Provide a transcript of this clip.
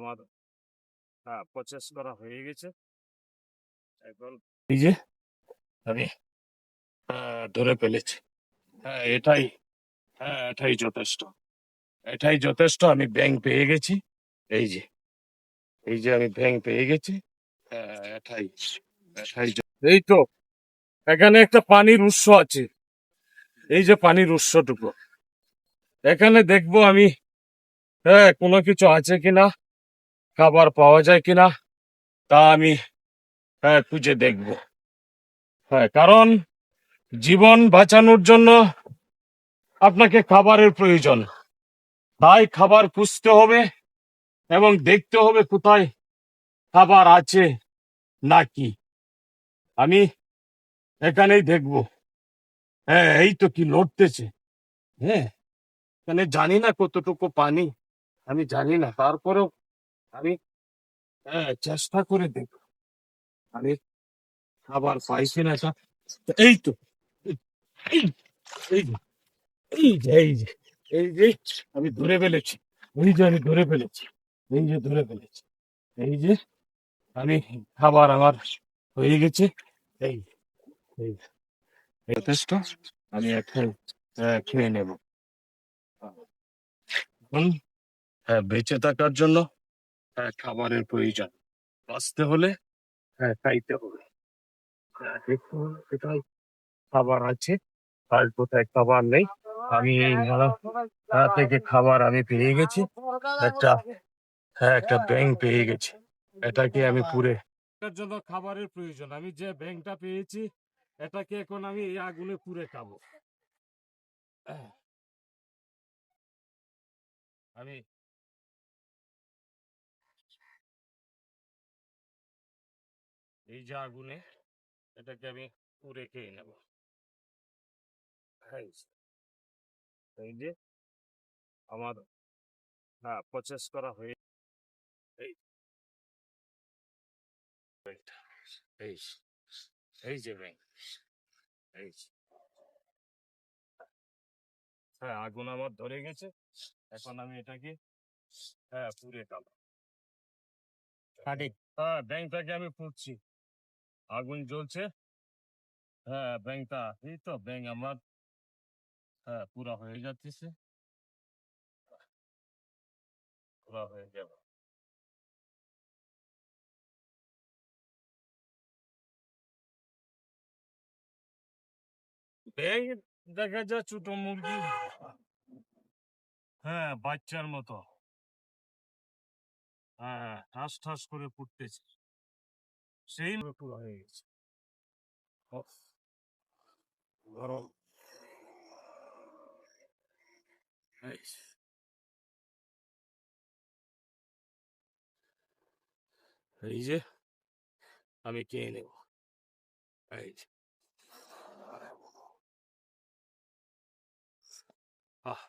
আমার প্রসেস করা হয়ে গেছে। এখন এই যে আমি ধরে ফেলেছি। এটাই এটাই যথেষ্ট। এটাই যথেষ্ট। আমি ব্যাংক পেয়ে গেছি। এই যে আমি ব্যাংক পেয়ে গেছি। এটাই এই তো এখানে একটা পানির উৎস আছে। এই যে পানির উৎসটুকু এখানে দেখবো আমি কোনো কিছু আছে কিনা, খাবার পাওয়া যায় কিনা, তা আমি খুঁজে দেখবো। কারণ জীবন বাঁচানোর জন্য আপনাকে খাবারের প্রয়োজন। তাই খাবার খুঁজতে হবে এবং দেখতে হবে কোথায় খাবার আছে নাকি। আমি এখানেই দেখবো। এই তো কি লড়তেছে। হ্যাঁ, এখানে জানি না কতটুকু পানি, আমি জানি না, তারপরেও আমি চেষ্টা করে দেখব আমি খাবার পাইছি না। এই তো এই এই যে এই যে আমি ধরে ফেলেছি। আমি ধরে ফেলেছি। ধরে ফেলেছি। এই যে আমি খাবার আমার হয়ে গেছে। এই এই যথেষ্ট। আমি এখন খেয়ে নেব। এখন বেঁচে থাকার জন্য খাবারের প্রয়োজন। বাঁচতে হলে খাইতে হবে। দেখুন কোথায় খাবার আছে আর কোথায় খাবার নেই। আমি এই থেকে খাবার আমি পেয়ে গেছি। একটা একটা ব্যাংক পেয়ে গেছি। এটাকে আমি পুরে এটার জন্য খাবারের প্রয়োজন। আমি যে ব্যাংকটা পেয়েছি এটাকে এখন আমি এই আগুনে পুড়ে খাবো। আমি এই যে আগুনে এটাকে আমি পুড়ে খেয়ে নেব। এই যে আমার প্রসেস করা হয়ে এই ব্যাংকটা, এই এই যে ব্যাংক, এই যে। আগুন আমার ধরে গেছে। এখন আমি এটাকে পুড়ে খাবো। ব্যাংকটাকে আমি পুড়ছি। আগুন জ্বলছে। ব্যাংকটা এই তো ব্যাংক আমার পুরা হয়ে যাচ্ছে। পুরা হয়ে যাবে। ব্যাংক দেখা যায় ছোট মুরগি, বাচ্চার মতো ঠাস ঠাস করে পুড়তেছে। সেই পুরা হয়ে গেছে। উফ, গরম। এই এই যে আমি খেয়ে নেব। এই যে আহ